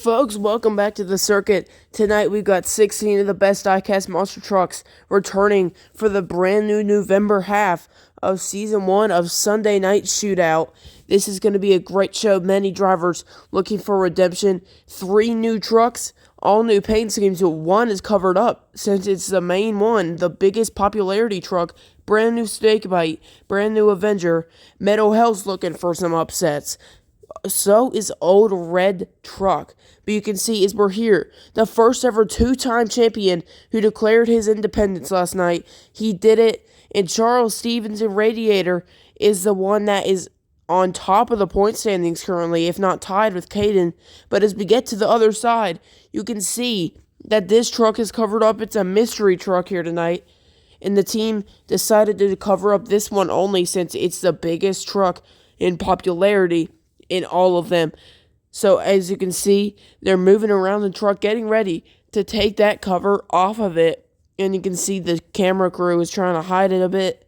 Folks, welcome back to the circuit. Tonight we've got 16 of the best diecast monster trucks returning for the brand new November half of Season 1 of Sunday Night Shootout. This is going to be a great show. Many drivers looking for redemption. 3 new trucks, all new paint schemes. One is covered up since it's the main one, the biggest popularity truck. Brand new Snakebite, brand new Avenger. Metal Hell's looking for some upsets. So is Old Red Truck. But you can see, as we're here, the first ever 2-time champion who declared his independence last night. He did it, and Charles Stevens in Radiator is the one that is on top of the point standings currently, if not tied with Caden. But as we get to the other side, you can see that this truck is covered up. It's a mystery truck here tonight. And the team decided to cover up this one only since it's the biggest truck in popularity in all of them. So as you can see, they're moving around the truck, getting ready to take that cover off of it. And you can see the camera crew is trying to hide it a bit.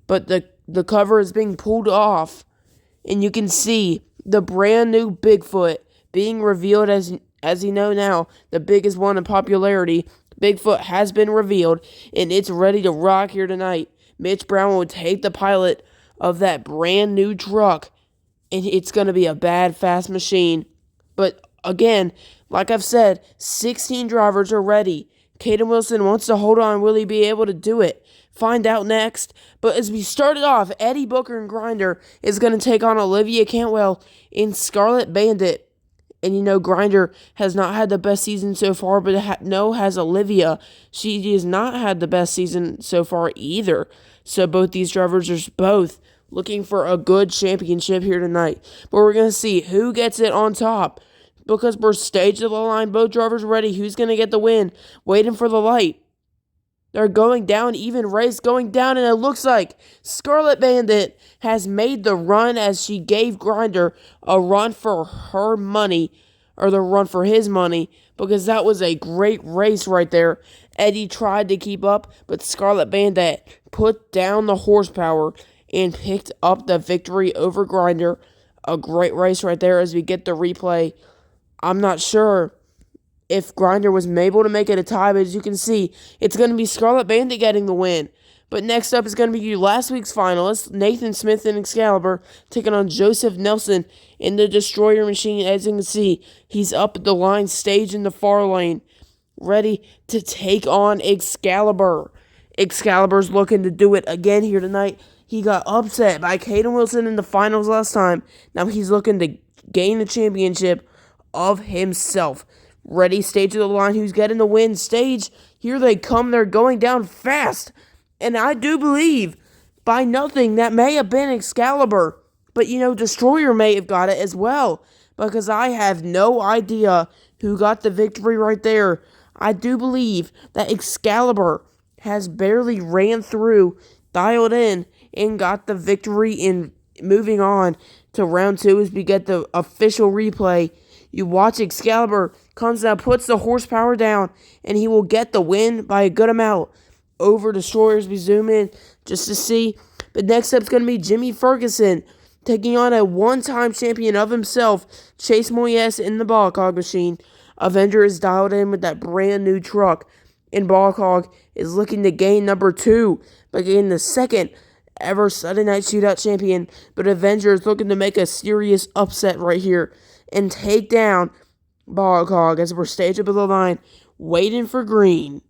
But the cover is being pulled off. And you can see the brand new Bigfoot being revealed as you know now, the biggest one in popularity. Bigfoot has been revealed, and it's ready to rock here tonight. Mitch Brown will take the pilot of that brand new truck, and it's going to be a bad, fast machine. But again, like I've said, 16 drivers are ready. Caden Wilson wants to hold on. Will he be able to do it? Find out next. But as we started off, Eddie Booker and Grinder is going to take on Olivia Cantwell in Scarlet Bandit. And you know, Grinder has not had the best season so far, but has Olivia. She has not had the best season so far either. So both these drivers are both looking for a good championship here tonight. But we're going to see who gets it on top. Because we're staged to the line, both drivers ready. Who's going to get the win? Waiting for the light. They're going down, even race going down, and it looks like Scarlet Bandit has made the run as she gave Grinder a run for her money, or the run for his money, because that was a great race right there. Eddie tried to keep up, but Scarlet Bandit put down the horsepower and picked up the victory over Grinder. A great race right there as we get the replay. I'm not sure if Grinder was able to make it a tie, but as you can see, it's going to be Scarlet Bandit getting the win. But next up is going to be last week's finalists, Nathan Smith and Excalibur, taking on Joseph Nelson in the Destroyer Machine. As you can see, he's up at the line, stage in the far lane, ready to take on Excalibur. Excalibur's looking to do it again here tonight. He got upset by Caden Wilson in the finals last time. Now he's looking to gain the championship of himself. Ready, stage of the line, who's getting the win? Stage, here they come, they're going down fast. And I do believe, by nothing, that may have been Excalibur. But, you know, Destroyer may have got it as well. Because I have no idea who got the victory right there. I do believe that Excalibur has barely ran through, dialed in, and got the victory in moving on to round 2 as we get the official replay. You watch Excalibur comes down, puts the horsepower down, and he will get the win by a good amount over Destroyers. We zoom in just to see. But next up is going to be Jimmy Ferguson taking on a one-time champion of himself, Chase Moyes in the Ball Hog machine. Avenger is dialed in with that brand new truck, and Ball Hog is looking to gain number 2 by getting the second ever Sunday Night Shootout champion. But Avenger is looking to make a serious upset right here and take down Bog Hog as we're staged up at the line, waiting for green.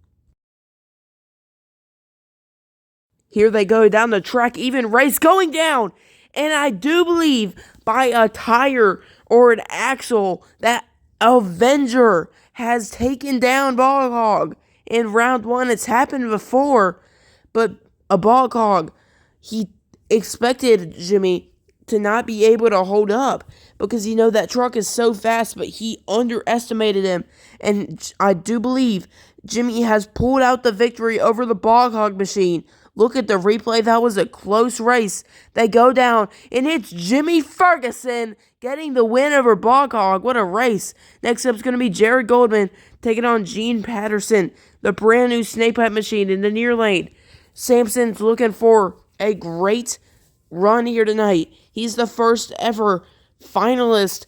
Here they go down the track, even race going down. And I do believe by a tire or an axle that Avenger has taken down Bog Hog. In round 1, it's happened before. But a Bog Hog, he expected Jimmy to not be able to hold up because, you know, that truck is so fast, but he underestimated him. And I do believe Jimmy has pulled out the victory over the Bog Hog machine. Look at the replay. That was a close race. They go down, and it's Jimmy Ferguson getting the win over Bog Hog. What a race. Next up is going to be Jared Goldman taking on Gene Patterson, the brand new Snakebite machine in the near lane. Sampson's looking for a great run here tonight. He's the first ever finalist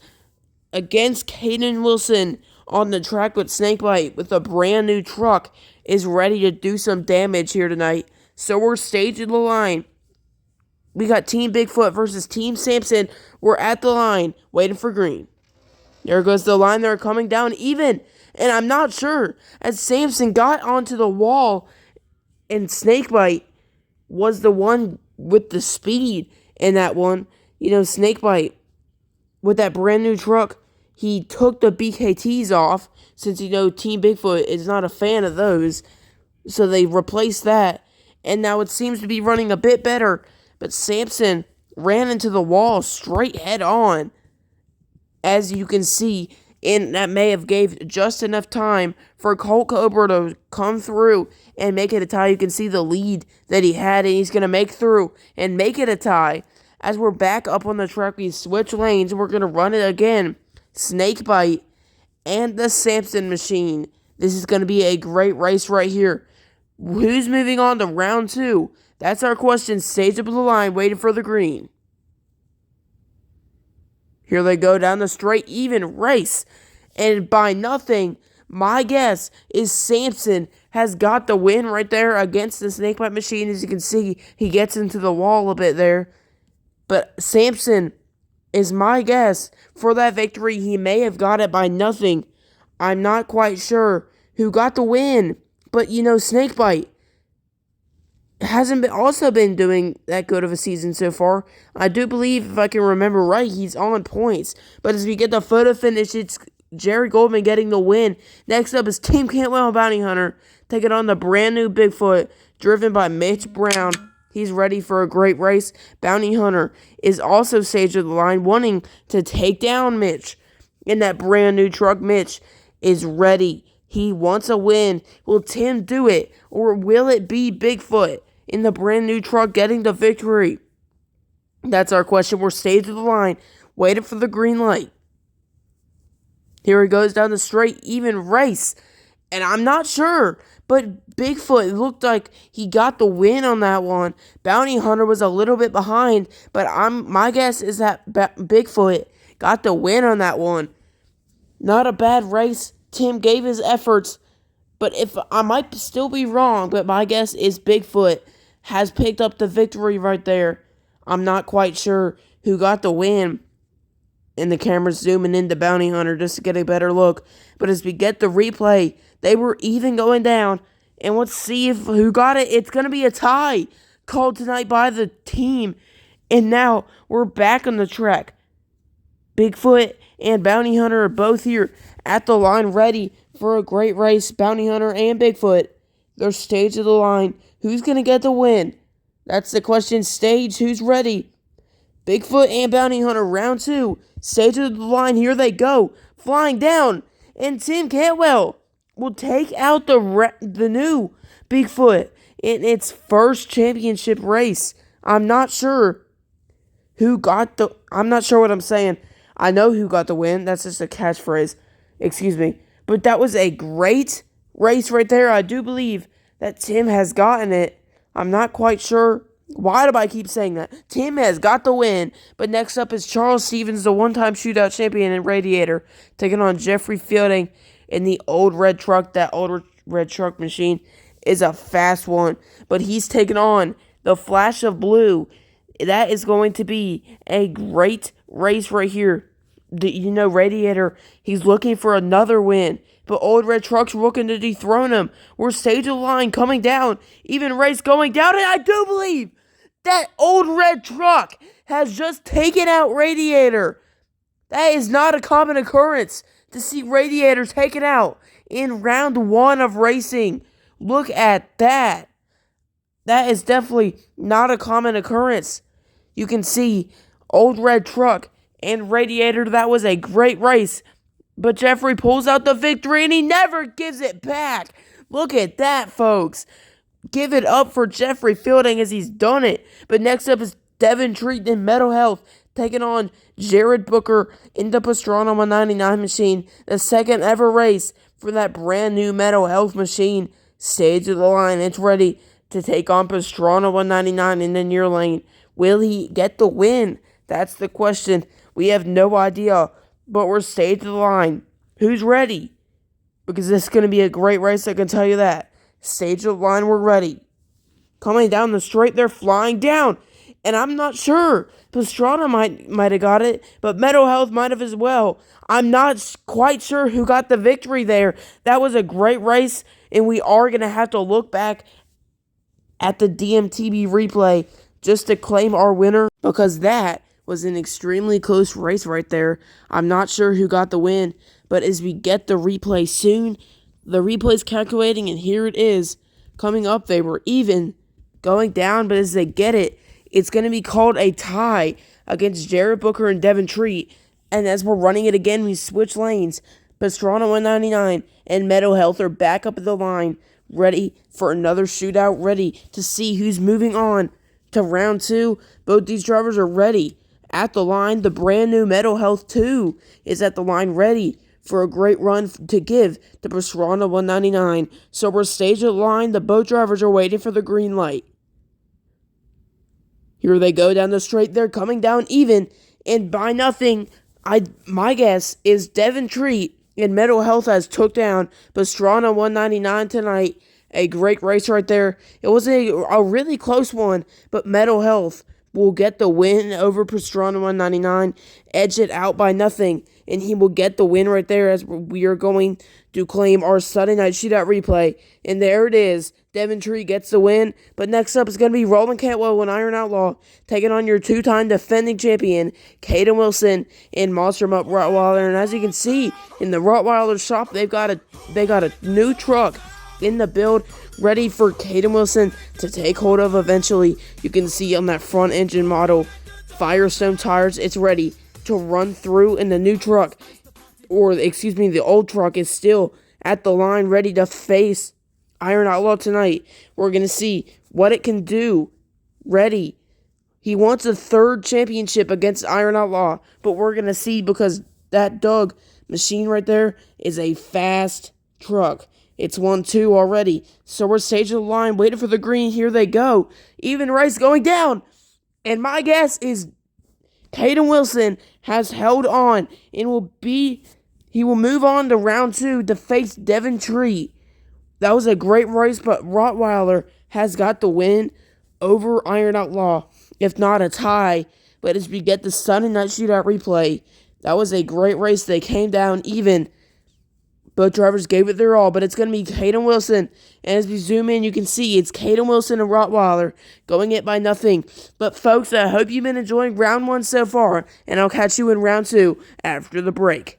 against Caden Wilson on the track with Snakebite with a brand new truck is ready to do some damage here tonight. So we're staging the line. We got Team Bigfoot versus Team Samson. We're at the line waiting for green. There goes the line. They're coming down even. And I'm not sure. As Samson got onto the wall and Snakebite was the one with the speed in that one. You know, Snakebite with that brand new truck, he took the BKTs off since, you know, Team Bigfoot is not a fan of those. So they replaced that. And now it seems to be running a bit better. But Samson ran into the wall straight head on. As you can see, and that may have gave just enough time for Colt Cobra to come through and make it a tie. You can see the lead that he had, and he's going to make through and make it a tie. As we're back up on the track, we switch lanes, and we're going to run it again. Snakebite and the Samson machine. This is going to be a great race right here. Who's moving on to round 2? That's our question. Stage up the line, waiting for the green. Here they go down the straight, even race. And by nothing, my guess is Samson has got the win right there against the Snakebite machine. As you can see, he gets into the wall a bit there. But Samson is my guess for that victory. He may have got it by nothing. I'm not quite sure who got the win. But, you know, Snakebite hasn't been doing that good of a season so far. I do believe, if I can remember right, he's on points. But as we get the photo finish, it's Jerry Goldman getting the win. Next up is Team Cantwell and Bounty Hunter taking on the brand new Bigfoot, driven by Mitch Brown. He's ready for a great race. Bounty Hunter is also staged at the line, wanting to take down Mitch. In that brand new truck, Mitch is ready. He wants a win. Will Tim do it? Or will it be Bigfoot in the brand new truck getting the victory? That's our question. We're staged at the line, waiting for the green light. Here he goes down the straight, even race. And I'm not sure, but Bigfoot looked like he got the win on that one. Bounty Hunter was a little bit behind, but my guess is that Bigfoot got the win on that one. Not a bad race. Tim gave his efforts, but if I might still be wrong, but my guess is Bigfoot has picked up the victory right there. I'm not quite sure who got the win. And the camera's zooming into Bounty Hunter just to get a better look. But as we get the replay, they were even going down. And let's see who got it. It's going to be a tie called tonight by the team. And now we're back on the track. Bigfoot and Bounty Hunter are both here at the line, ready for a great race. Bounty Hunter and Bigfoot, they're staged at the line. Who's going to get the win? That's the question. Stage, who's ready? Bigfoot and Bounty Hunter, round 2. Stage at the line, here they go. Flying down. And Tim Cantwell will take out the new Bigfoot in its first championship race. I'm not sure I'm not sure what I'm saying. I know who got the win. That's just a catchphrase. Excuse me. But that was a great race right there. I do believe that Tim has gotten it. I'm not quite sure. Why do I keep saying that? Tim has got the win. But next up is Charles Stevens, the one-time shootout champion in Radiator, taking on Jeffrey Fielding in the old red truck. That old red truck machine is a fast one. But he's taking on the Flash of Blue. That is going to be a great race right here. Radiator, he's looking for another win. But Old Red Truck's looking to dethrone him. We're stage of the line coming down. Even race going down. And I do believe that Old Red Truck has just taken out Radiator. That is not a common occurrence to see Radiator taken out in round 1 of racing. Look at that. That is definitely not a common occurrence. You can see Old Red Truck and Radiator. That was a great race. But Jeffrey pulls out the victory and he never gives it back. Look at that, folks. Give it up for Jeffrey Fielding as he's done it. But next up is Devin Treat in Metal Health taking on Jared Booker in the Pastrana 199 machine. The second ever race for that brand new Metal Health machine. Stage of the line. It's ready to take on Pastrana 199 in the near lane. Will he get the win? That's the question. We have no idea. but we're staying to the line. Who's ready? Because this is going to be a great race, I can tell you that. Stage of the line, we're ready. Coming down the straight, they're flying down. And I'm not sure. Pastrana might have got it, but Meadow Health might have as well. I'm not quite sure who got the victory there. That was a great race, and we are going to have to look back at the DMTB replay just to claim our winner, because that was an extremely close race right there. I'm not sure who got the win, but as we get the replay soon, the replay's calculating, and here it is. Coming up, they were even, going down, but as they get it, it's going to be called a tie against Jared Booker and Devin Treat. And as we're running it again, we switch lanes. Pastrana 199 and Meadow Health are back up at the line, ready for another shootout, ready to see who's moving on to round 2. Both these drivers are ready at the line. The brand new Meadow Health 2 is at the line, ready for a great run to give to Pastrana 199. So we're staged at the line. The boat drivers are waiting for the green light. Here they go down the straight. They're coming down even, and by nothing. My guess is Devin Treat and Meadow Health has took down Pastrana 199 tonight. A great race right there. It was a really close one, but Meadow Health will get the win over Pastrana 199, edge it out by nothing, and he will get the win right there as we are going to claim our Sunday Night Shootout replay. And there it is. Devin Treat gets the win, but next up is going to be Roland Cantwell and Iron Outlaw taking on your two-time defending champion, Caden Wilson and Monster Mutt Rottweiler. And as you can see in the Rottweiler shop, they got a new truck in the build, ready for Caden Wilson to take hold of eventually. You can see on that front engine model, Firestone tires, it's ready to run through, in the new truck, or excuse me, the old truck is still at the line, ready to face Iron Outlaw tonight. We're going to see what it can do. Ready. He wants a third championship against Iron Outlaw, but we're going to see, because that Doug machine right there is a fast truck. It's 1-2 already. So we're staging the line, waiting for the green. Here they go. Even race going down. And my guess is Caden Wilson has held on and he will move on to round 2 to face Devin Treat. That was a great race, but Rottweiler has got the win over Iron Outlaw, if not a tie. But as we get the Sunday Night Shootout replay, that was a great race. They came down even. Both drivers gave it their all, but it's going to be Caden Wilson. And as we zoom in, you can see it's Caden Wilson and Rottweiler going it by nothing. But folks, I hope you've been enjoying round 1 so far, and I'll catch you in round 2 after the break.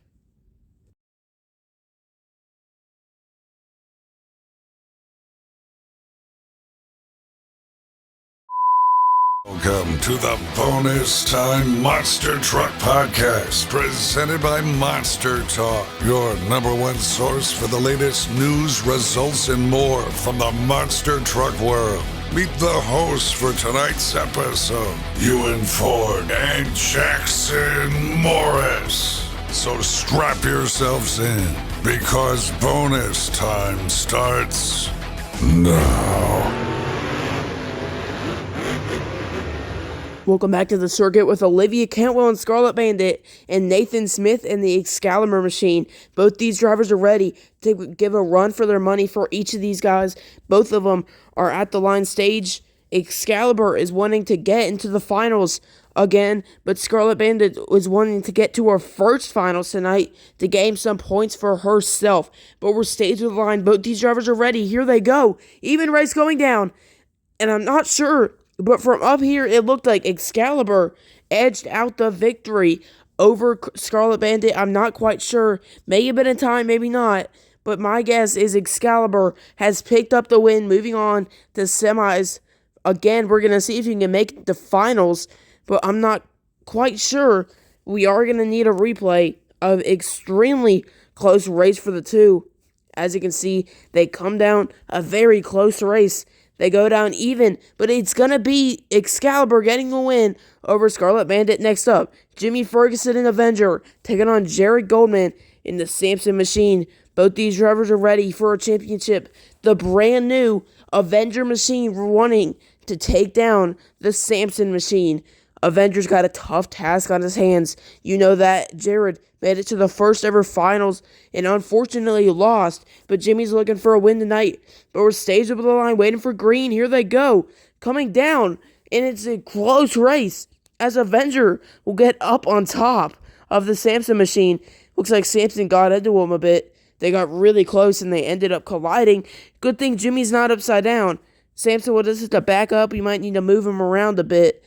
Welcome to the Bonus Time Monster Truck Podcast, presented by Monster Talk, your #1 source for the latest news, results, and more from the monster truck world. Meet the hosts for tonight's episode, Ewan Ford and Jackson Morris. So strap yourselves in, because bonus time starts now. Welcome back to the circuit with Olivia Cantwell and Scarlet Bandit and Nathan Smith and the Excalibur Machine. Both these drivers are ready to give a run for their money for each of these guys. Both of them are at the line stage. Excalibur is wanting to get into the finals again, but Scarlet Bandit was wanting to get to her first finals tonight to gain some points for herself. But we're staged to the line. Both these drivers are ready. Here they go. Even race going down. And I'm not sure, but from up here, it looked like Excalibur edged out the victory over Scarlet Bandit. I'm not quite sure. May have been in time, maybe not. But my guess is Excalibur has picked up the win, moving on to semis. Again, we're going to see if you can make the finals, but I'm not quite sure. We are going to need a replay of extremely close race for the two. As you can see, they come down a very close race. They go down even, but it's going to be Excalibur getting the win over Scarlet Bandit. Next up, Jimmy Ferguson and Avenger taking on Jared Goldman in the Samson Machine. Both these drivers are ready for a championship. The brand new Avenger Machine wanting to take down the Samson Machine. Avengers got a tough task on his hands. You know that. Jared made it to the first ever finals and unfortunately lost. But Jimmy's looking for a win tonight. But we're staged up the line waiting for green. Here they go. Coming down. And it's a close race as Avenger will get up on top of the Samson machine. Looks like Samson got into him a bit. They got really close and they ended up colliding. Good thing Jimmy's not upside down. Samson will just have to back up. You might need to move him around a bit.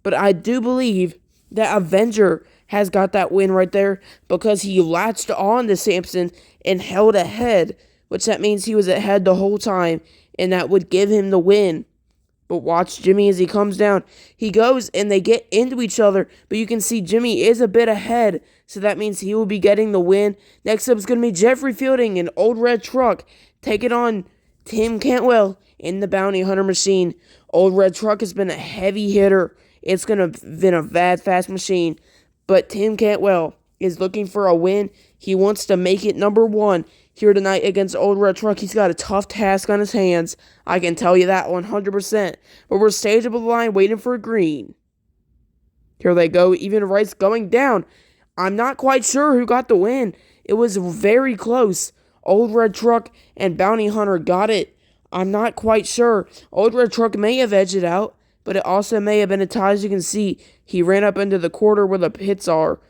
But I do believe that Avenger has got that win right there because he latched on to Samson and held ahead, which that means he was ahead the whole time, and that would give him the win. But watch Jimmy as he comes down. He goes and they get into each other, but you can see Jimmy is a bit ahead, so that means he will be getting the win. Next up is going to be Jeffrey Fielding, an old red truck, taking on Tim Cantwell in the Bounty Hunter machine. Old red truck has been a heavy hitter. It's going to been a bad, fast machine. But Tim Cantwell is looking for a win. He wants to make it number one here tonight against Old Red Truck. He's got a tough task on his hands. I can tell you that 100%. But we're staged up the line waiting for green. Here they go. Even Rice going down. I'm not quite sure who got the win. It was very close. Old Red Truck and Bounty Hunter got it. I'm not quite sure. Old Red Truck may have edged it out, but it also may have been a tie. As you can see, he ran up into the quarter where the pits are.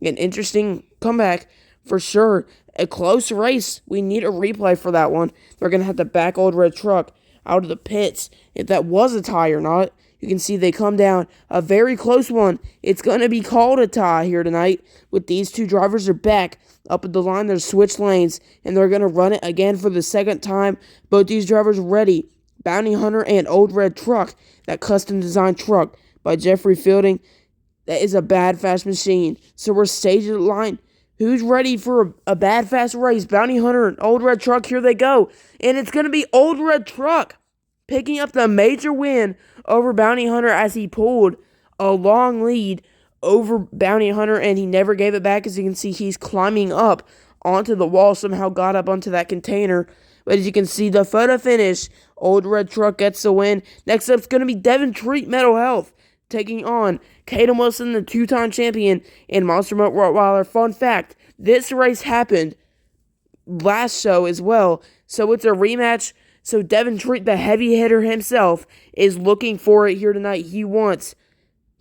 An interesting comeback for sure. A close race. We need a replay for that one. They're going to have to back Old Red Truck out of the pits. If that was a tie or not, you can see they come down. A very close one. It's going to be called a tie here tonight. With these two drivers are back up at the line. They're switched lanes, and they're going to run it again for the second time. Both these drivers ready. Bounty Hunter and Old Red Truck, that custom designed truck by Jeffrey Fielding. That is a bad fast machine. So we're staged at the line. Who's ready for a bad fast race? Bounty Hunter and Old Red Truck, here they go. And it's going to be Old Red Truck picking up the major win over Bounty Hunter as he pulled a long lead over Bounty Hunter, and he never gave it back. As you can see, he's climbing up onto the wall, somehow got up onto that container. But as you can see, the photo finish, Old Red Truck gets the win. Next up is going to be Devin Treat Mental Health taking on Caden Wilson, the two-time champion in Monster Mutt Rottweiler. Fun fact, this race happened last show as well, so it's a rematch. So Devin Treat, the heavy hitter himself, is looking for it here tonight. He wants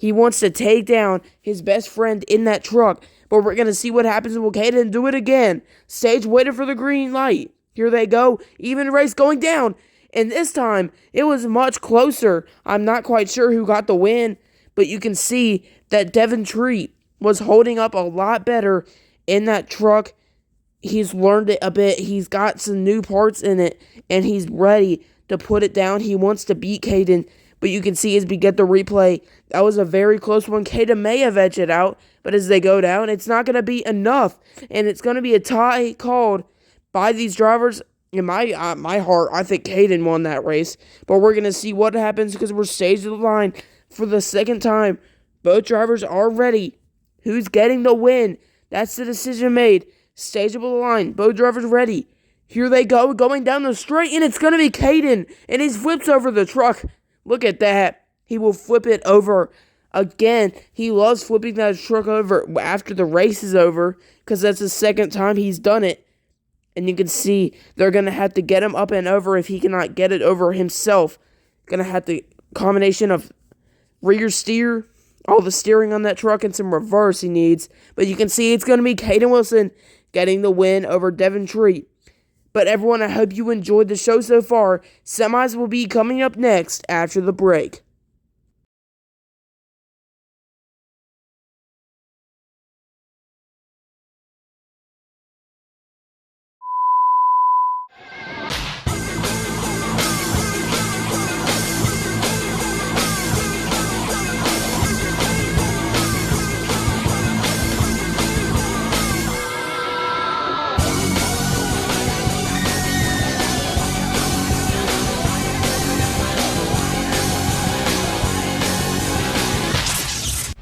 to take down his best friend in that truck. But we're going to see what happens with Caden do it again. Stage waiting for the green light. Here they go. Even race going down. And this time, it was much closer. I'm not quite sure who got the win. But you can see that Devin Treat was holding up a lot better in that truck. He's learned it a bit. He's got some new parts in it. And he's ready to put it down. He wants to beat Caden. But you can see as we get the replay, that was a very close one. Caden may have edged it out. But as they go down, it's not going to be enough. And it's going to be a tie called by these drivers. In my heart, I think Caden won that race. But we're going to see what happens because we're staged to the line for the second time. Both drivers are ready. Who's getting the win? That's the decision made. Stage up the line. Both drivers ready. Here they go, going down the straight, and it's going to be Caden. And he flips over the truck. Look at that. He will flip it over again. He loves flipping that truck over after the race is over because that's the second time he's done it. And you can see they're going to have to get him up and over if he cannot get it over himself. Going to have the combination of rear steer, all the steering on that truck, and some reverse he needs. But you can see it's going to be Caden Wilson getting the win over Devin Treat. But everyone, I hope you enjoyed the show so far. Semis will be coming up next after the break.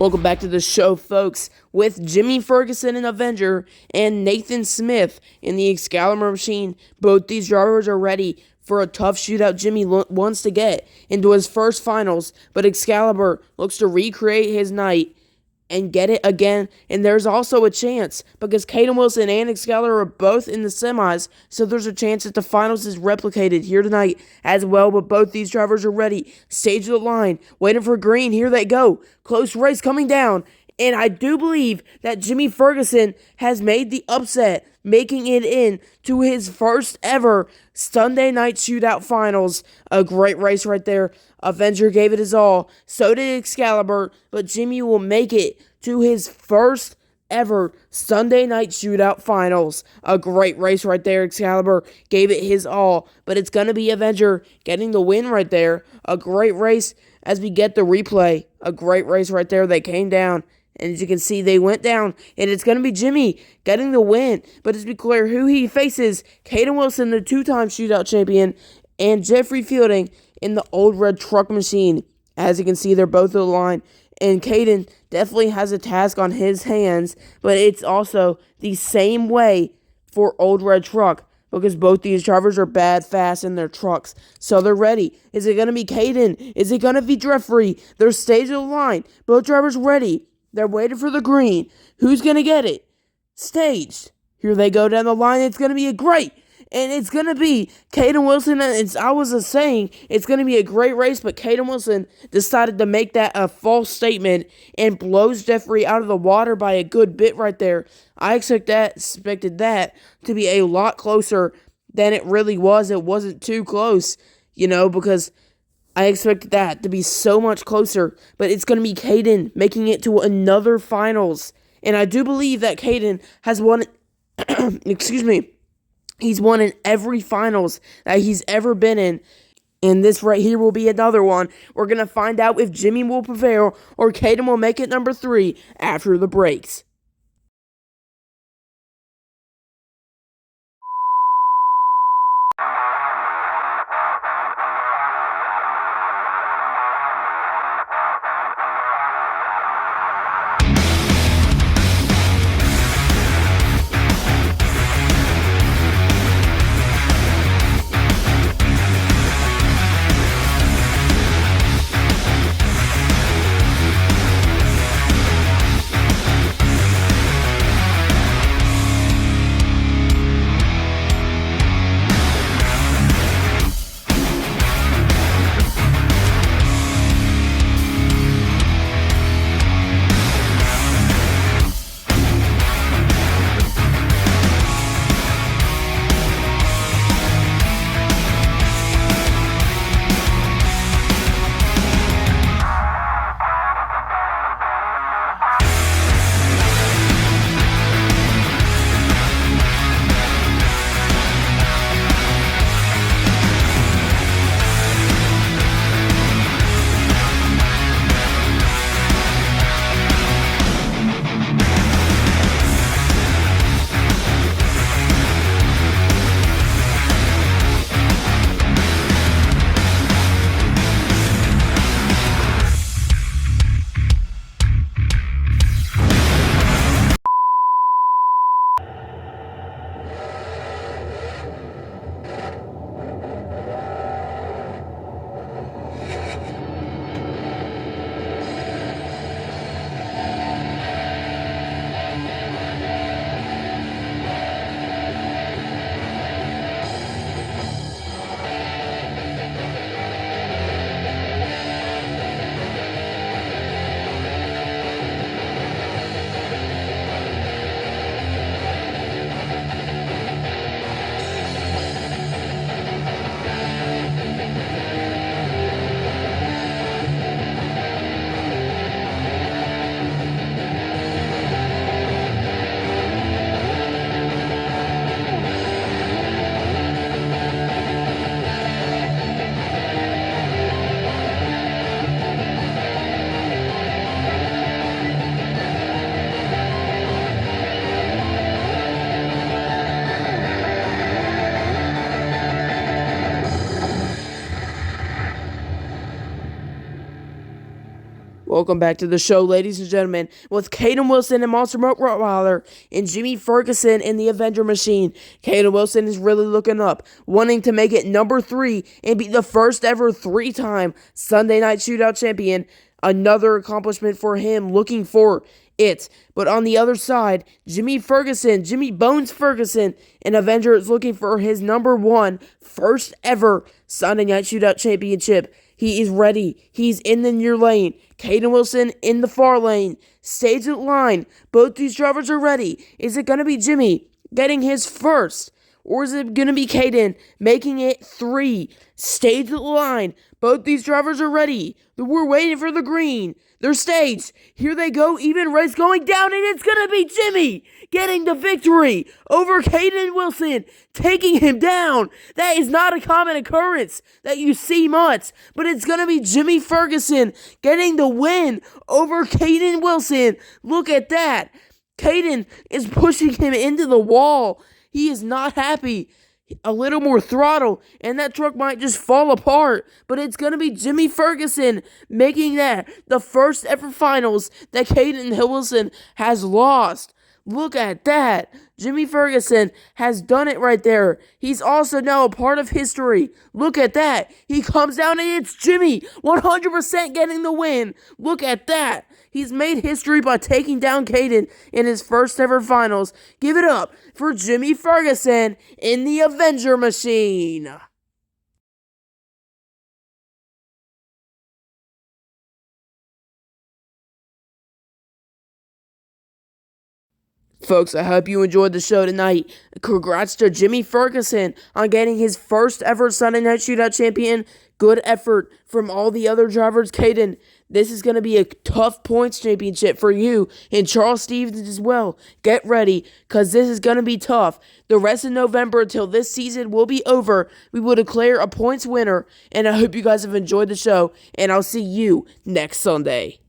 Welcome back to the show, folks, with Jimmy Ferguson in Avenger and Nathan Smith in the Excalibur machine. Both these drivers are ready for a tough shootout Jimmy wants to get into his first finals, but Excalibur looks to recreate his night and get it again. And there's also a chance, because Caden Wilson and Excalibur are both in the semis, so there's a chance that the finals is replicated here tonight as well. But both these drivers are ready. Stage of the line, waiting for green. Here they go. Close race coming down. And I do believe that Jimmy Ferguson has made the upset, making it in to his first ever Sunday Night Shootout finals. A great race right there. Avenger gave it his all. So did Excalibur. But Jimmy will make it to his first ever Sunday Night Shootout finals. A great race right there. Excalibur gave it his all. But it's going to be Avenger getting the win right there. A great race as we get the replay. A great race right there. They came down. And as you can see, they went down, and it's going to be Jimmy getting the win. But to be clear, who he faces, Caden Wilson, the two-time shootout champion, and Jeffrey Fielding in the old red truck machine. As you can see, they're both on the line. And Caden definitely has a task on his hands, but it's also the same way for old red truck, because both these drivers are bad fast in their trucks. So they're ready. Is it going to be Caden? Is it going to be Jeffrey? They're staging the line. Both drivers ready. They're waiting for the green. Who's going to get it? Staged. Here they go down the line. It's going to be a great. And it's going to be Caden Wilson. I was saying it's going to be a great race, but Caden Wilson decided to make that a false statement and blows Jeffrey out of the water by a good bit right there. I expected that to be a lot closer than it really was. It wasn't too close, because I expected that to be so much closer, but it's going to be Caden making it to another finals. And I do believe that Caden has won, he's won in every finals that he's ever been in. And this right here will be another one. We're going to find out if Jimmy will prevail or Caden will make it number 3 after the breaks. Welcome back to the show, ladies and gentlemen, with Caden Wilson and Monster Mutt Rottweiler and Jimmy Ferguson in the Avenger Machine. Caden Wilson is really looking up, wanting to make it number 3 and be the first ever 3-time Sunday Night Shootout champion. Another accomplishment for him, looking for it. But on the other side, Jimmy Bones Ferguson, an Avenger, is looking for his number 1 first ever Sunday Night Shootout championship. He is ready. He's in the near lane. Caden Wilson in the far lane. Stage at line. Both these drivers are ready. Is it going to be Jimmy getting his first? Or is it going to be Caden making it 3? Stage at line. Both these drivers are ready. We're waiting for the green. They're staged. Here they go. Even race going down, and it's going to be Jimmy getting the victory over Caden Wilson, taking him down. That is not a common occurrence that you see much, but it's going to be Jimmy Ferguson getting the win over Caden Wilson. Look at that. Caden is pushing him into the wall. He is not happy. A little more throttle, and that truck might just fall apart. But it's going to be Jimmy Ferguson making that the first ever finals that Caden Wilson has lost. Look at that. Jimmy Ferguson has done it right there. He's also now a part of history. Look at that. He comes down and it's Jimmy 100% getting the win. Look at that. He's made history by taking down Caden in his first ever finals. Give it up for Jimmy Ferguson in the Avenger Machine. Folks, I hope you enjoyed the show tonight. Congrats to Jimmy Ferguson on getting his first ever Sunday Night Shootout champion. Good effort from all the other drivers. Caden, this is going to be a tough points championship for you and Charles Stevens as well. Get ready, because this is going to be tough. The rest of November until this season will be over, we will declare a points winner. And I hope you guys have enjoyed the show, and I'll see you next Sunday.